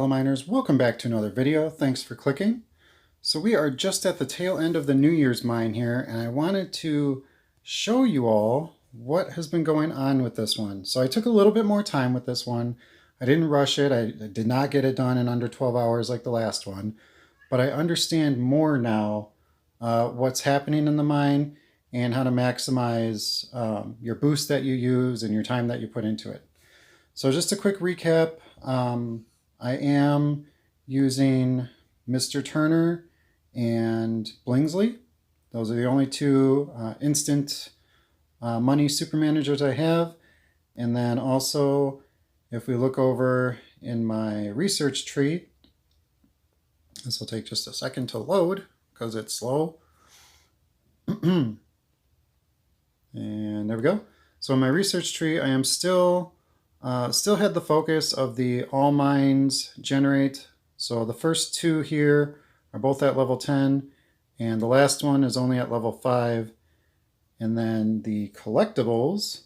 Hello miners, welcome back to another video. Thanks for clicking. So we are just at the tail end of the New Year's mine here, and I wanted to show you all what has been going on with this one. So I took a little bit more time with this one. I didn't rush it. I did not get it done in under 12 hours like the last one, but I understand more now what's happening in the mine and how to maximize your boost that you use and your time that you put into it. So just a quick recap. I am using Mr. Turner and Blingsley. Those are the only two instant money super managers I have. And then also, if we look over in my research tree, this will take just a second to load because it's slow. And there we go. So in my research tree, I am still had the focus of the all mines generate. So the first two here are both at level 10, and the last one is only at level 5. And then the collectibles,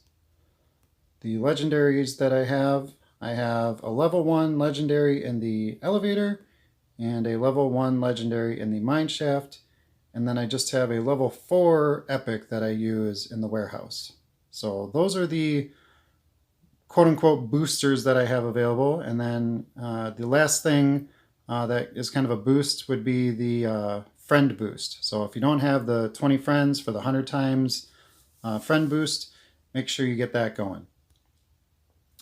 the legendaries that I have a level 1 legendary in the elevator and a level 1 legendary in the mine shaft. And then I just have a level 4 epic that I use in the warehouse. So those are the quote-unquote boosters that I have available. And then the last thing that is kind of a boost would be the friend boost. So if you don't have the 20 friends for the 100 times friend boost, make sure you get that going.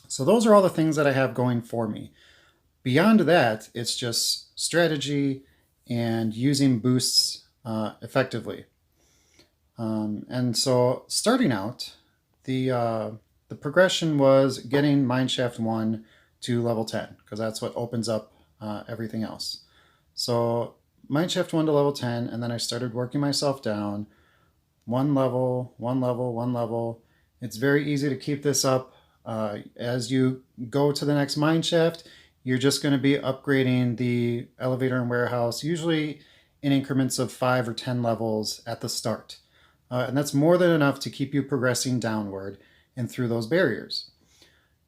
So those are all the things that I have going for me. Beyond that, it's just strategy and using boosts effectively. And so starting out, the progression was getting Mineshaft 1 to level 10, because that's what opens up everything else. So Mineshaft 1 to level 10, and then I started working myself down, one level, one level, one level. It's very easy to keep this up. As you go to the next mineshaft, you're just going to be upgrading the elevator and warehouse, usually in increments of 5 or 10 levels at the start. And that's more than enough to keep you progressing downward and through those barriers.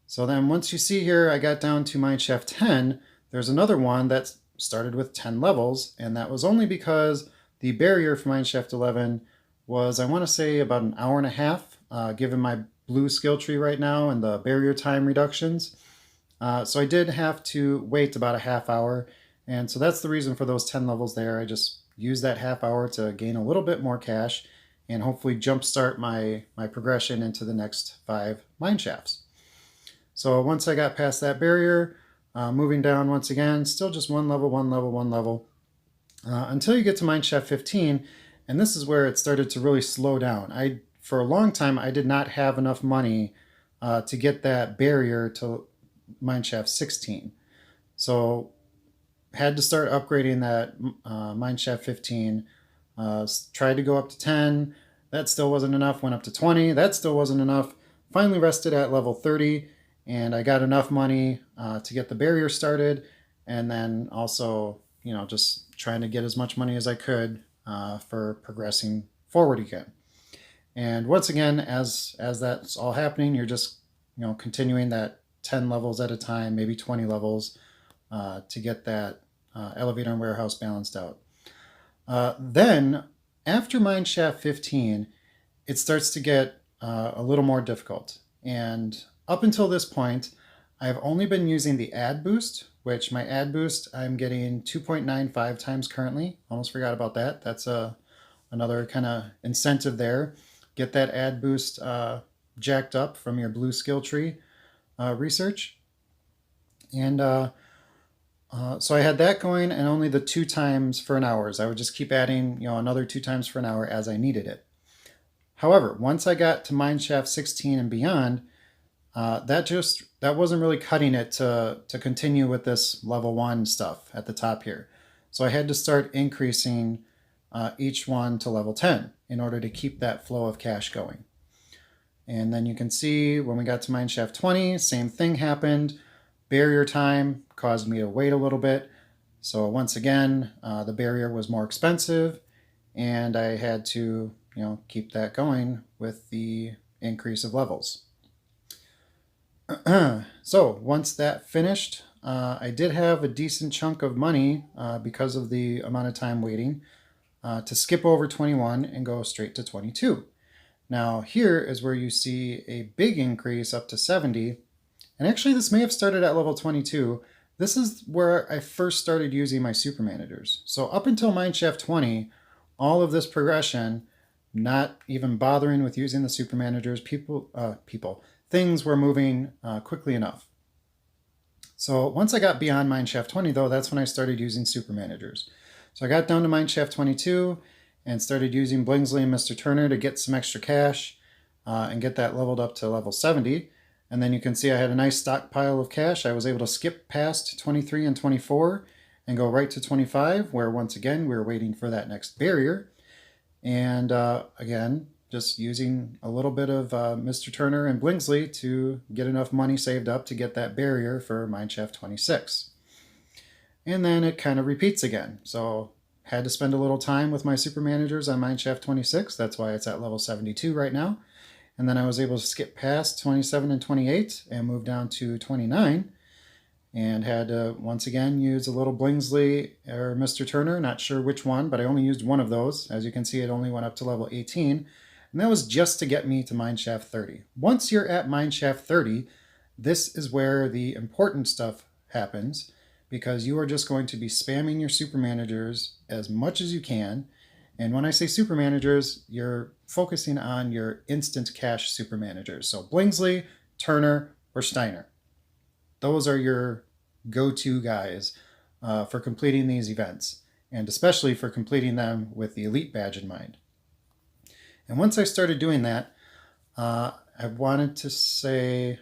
So then once you see here, I got down to mineshaft 10, there's another one that started with 10 levels, and that was only because the barrier for mineshaft 11 was, I want to say, about an hour and a half, given my blue skill tree right now and the barrier time reductions. So I did have to wait about a half hour, and so that's the reason for those 10 levels there. I just used that half hour to gain a little bit more cash and hopefully jumpstart my progression into the next 5 mine shafts. So once I got past that barrier, moving down once again, still just one level, one level, one level, until you get to mine shaft 15, and this is where it started to really slow down. For a long time, I did not have enough money to get that barrier to mine shaft 16. So had to start upgrading that mine shaft 15. Tried to go up to 10, that still wasn't enough, went up to 20, that still wasn't enough, finally rested at level 30, and I got enough money to get the barrier started, and then also, you know, just trying to get as much money as I could for progressing forward again. And once again, as that's all happening, you're just, you know, continuing that 10 levels at a time, maybe 20 levels to get that elevator and warehouse balanced out. Then, after mineshaft 15, it starts to get a little more difficult. And up until this point, I've only been using the ad boost, which my ad boost, I'm getting 2.95 times currently. Almost forgot about that. That's another kind of incentive there. Get that ad boost jacked up from your blue skill tree research. And so I had that going, and only the 2 times for an hour. I would just keep adding, you know, another 2 times for an hour as I needed it. However, once I got to mineshaft 16 and beyond, that wasn't really cutting it to continue with this level 1 stuff at the top here. So I had to start increasing each one to level 10 in order to keep that flow of cash going. And then you can see when we got to mineshaft 20, same thing happened. Barrier time caused me to wait a little bit. So once again, the barrier was more expensive, and I had to, you know, keep that going with the increase of levels. So once that finished, I did have a decent chunk of money because of the amount of time waiting to skip over 21 and go straight to 22. Now here is where you see a big increase up to 70. And actually this may have started at level 22. This is where I first started using my super managers. So up until Mineshaft 20, all of this progression, not even bothering with using the super managers, things were moving quickly enough. So once I got beyond Mineshaft 20 though, that's when I started using super managers. So I got down to Mineshaft 22 and started using Blingsley and Mr. Turner to get some extra cash and get that leveled up to level 70. And then you can see I had a nice stockpile of cash. I was able to skip past 23 and 24 and go right to 25, where once again we were waiting for that next barrier. And again, just using a little bit of Mr. Turner and Blingsley to get enough money saved up to get that barrier for Mineshaft 26. And then it kind of repeats again. So had to spend a little time with my super managers on Mineshaft 26. That's why it's at level 72 right now. And then I was able to skip past 27 and 28 and move down to 29 and had to once again use a little Blingsley or Mr. Turner, not sure which one, but I only used one of those. As you can see, it only went up to level 18. And that was just to get me to Mineshaft 30. Once you're at Mineshaft 30, this is where the important stuff happens, because you are just going to be spamming your super managers as much as you can. And when I say super managers, you're focusing on your instant cash super managers. So Blingsley, Turner, or Steiner. Those are your go-to guys for completing these events, and especially for completing them with the elite badge in mind. And once I started doing that, I want to say,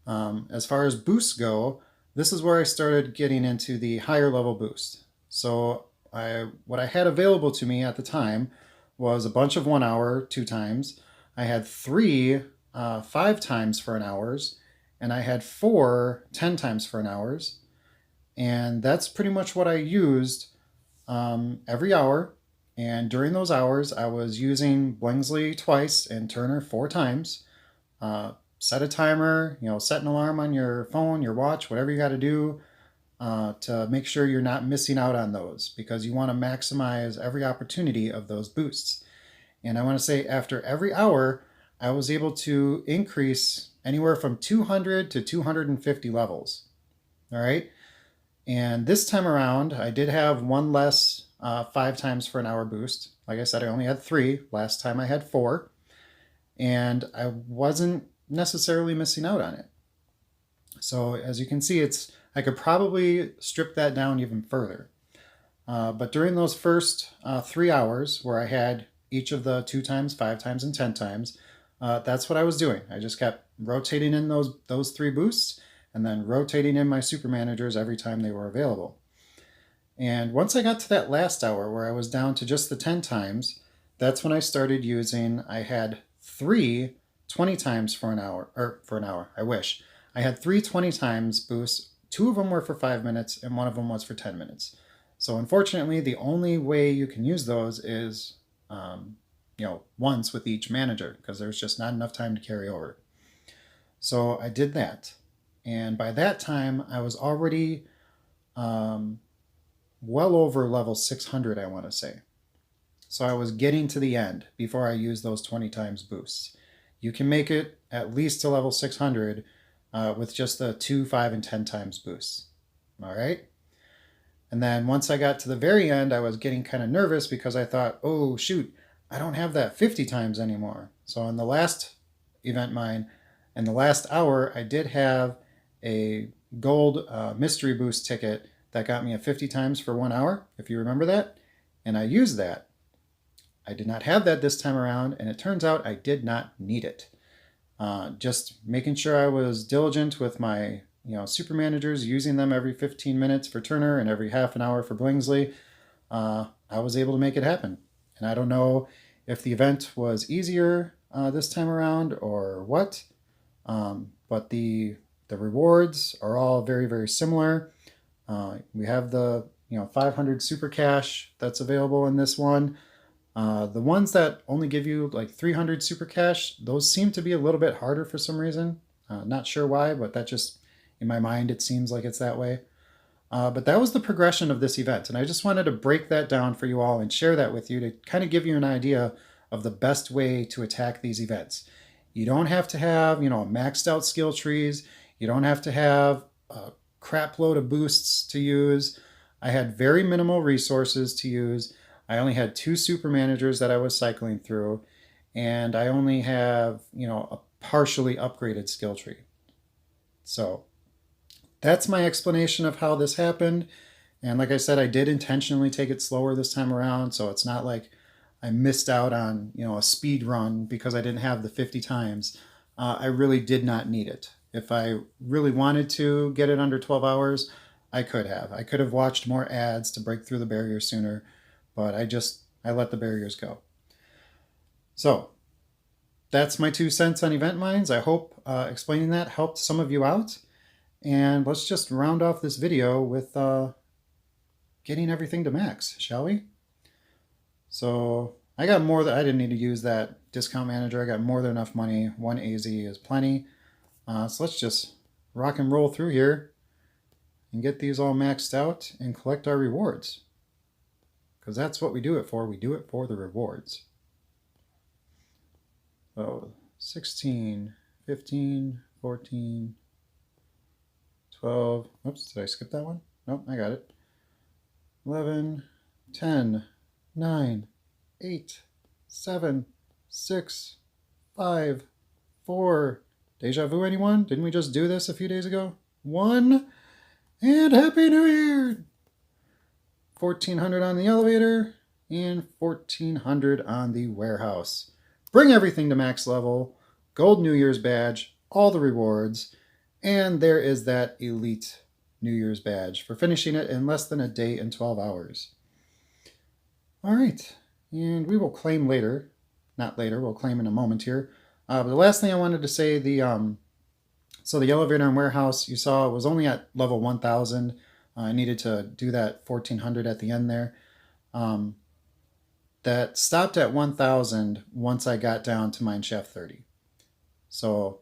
as far as boosts go, this is where I started getting into the higher level boost. So what I had available to me at the time was a bunch of 1 hour 2 times. I had 3 5 times for an hour's, and I had 4 10 times for an hour's. And that's pretty much what I used every hour. And during those hours, I was using Blingsley twice and Turner 4 times. Set a timer, set an alarm on your phone, your watch, whatever you got to do to make sure you're not missing out on those, because you want to maximize every opportunity of those boosts. And I want to say after every hour, I was able to increase anywhere from 200 to 250 levels. All right. And this time around, I did have one less 5 times for an hour boost. Like I said, I only had 3. Last time I had 4. And I wasn't necessarily missing out on it. So as you can see, I could probably strip that down even further. But during those first 3 hours where I had each of the 2 times, 5 times, and 10 times, that's what I was doing. I just kept rotating in those 3 boosts and then rotating in my super managers every time they were available. And once I got to that last hour where I was down to just the 10 times, that's when I started using, I had 3 20 times for an hour, I wish. I had 3 20 times boosts. 2 of them were for 5 minutes and 1 of them was for 10 minutes. So unfortunately, the only way you can use those is, once with each manager, because there's just not enough time to carry over. So I did that. And by that time, I was already well over level 600, I want to say. So I was getting to the end before I used those 20 times boosts. You can make it at least to level 600 with just the 2, 5, and 10 times boosts. All right. And then once I got to the very end, I was getting kind of nervous because I thought, oh, shoot, I don't have that 50 times anymore. So in the last event mine, in the last hour, I did have a gold mystery boost ticket that got me a 50 times for 1 hour, if you remember that. And I used that. I did not have that this time around, and it turns out I did not need it. Just making sure I was diligent with my super managers, using them every 15 minutes for Turner and every half an hour for Blingsley, I was able to make it happen. And I don't know if the event was easier this time around or what, but the rewards are all very, very similar. We have the 500 super cash that's available in this one. The ones that only give you like 300 super cash, those seem to be a little bit harder for some reason. Not sure why, but that just In my mind, it seems like it's that way. But that was the progression of this event, and I just wanted to break that down for you all and share that with you to kind of give you an idea of the best way to attack these events. You don't have to have, maxed out skill trees. You don't have to have a crap load of boosts to use. I had very minimal resources to use. I only had 2 super managers that I was cycling through, and I only have, a partially upgraded skill tree. So that's my explanation of how this happened. And like I said, I did intentionally take it slower this time around, so it's not like I missed out on, a speed run because I didn't have the 50 times. I really did not need it. If I really wanted to get it under 12 hours, I could have. I could have watched more ads to break through the barrier sooner, but I let the barriers go. So that's my 2 cents on event mines. I hope explaining that helped some of you out. And let's just round off this video with getting everything to max, shall we? So I got more I didn't need to use that discount manager. I got more than enough money. 1 AZ is plenty. So let's just rock and roll through here and get these all maxed out and collect our rewards. Because that's what we do it for. We do it for the rewards. So 16, 15, 14, 12. Oops, did I skip that one? Nope, I got it. 11, 10, 9, 8, 7, 6, 5, 4. Deja vu, anyone? Didn't we just do this a few days ago? 1, and Happy New Year! 1,400 on the elevator and 1,400 on the warehouse. Bring everything to max level, gold New Year's badge, all the rewards, and there is that elite New Year's badge for finishing it in less than a day and 12 hours. All right, and we will claim later. Not later, we'll claim in a moment here. But the last thing I wanted to say, so the elevator and warehouse you saw was only at level 1,000. I needed to do that 1,400 at the end there. That stopped at 1,000 once I got down to Mineshaft 30. So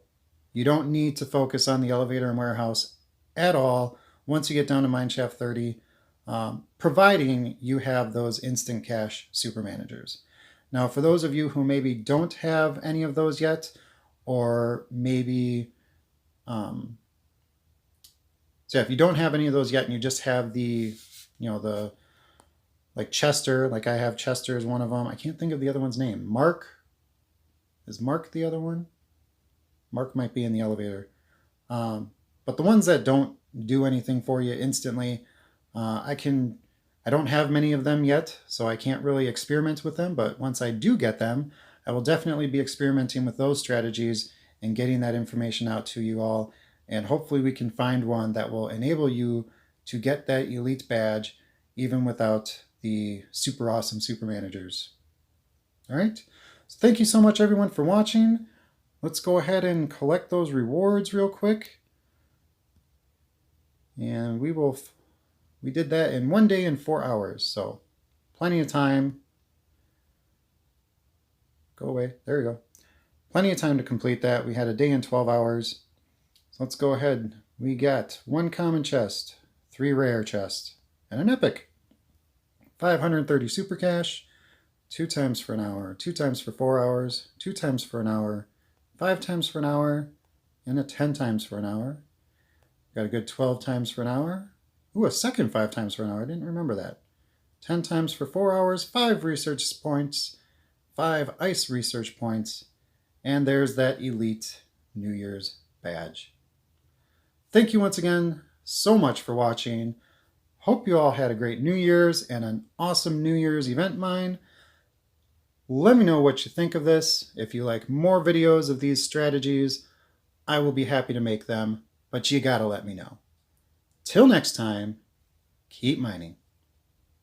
you don't need to focus on the elevator and warehouse at all once you get down to Mineshaft 30, providing you have those instant cash super managers. Now, for those of you who maybe don't have any of those yet, or maybe, so if you don't have any of those yet and you just have the, like Chester, like I have Chester as one of them. I can't think of the other one's name. Mark? Is Mark the other one? Mark might be in the elevator. But the ones that don't do anything for you instantly, I don't have many of them yet, so I can't really experiment with them, but once I do get them, I will definitely be experimenting with those strategies and getting that information out to you all, and hopefully we can find one that will enable you to get that elite badge even without the super awesome super managers. All right, so thank you so much everyone for watching. Let's go ahead and collect those rewards real quick. And we did that in 1 day and 4 hours, so plenty of time. Go away, there we go. Plenty of time to complete that. We had a day and 12 hours. So let's go ahead. We got 1 common chest, 3 rare chests, and an epic. 530 super cash, 2 times for an hour, 2 times for 4 hours, 2 times for an hour, 5 times for an hour, and a 10 times for an hour. Got a good 12 times for an hour. Ooh, a second 5 times for an hour. I didn't remember that. 10 times for 4 hours, 5 research points, 5 ice research points, and there's that elite New Year's badge. Thank you once again so much for watching. Hope you all had a great New Year's and an awesome New Year's event mine. Let me know what you think of this. If you like more videos of these strategies, I will be happy to make them, but you gotta let me know. Till next time, keep mining.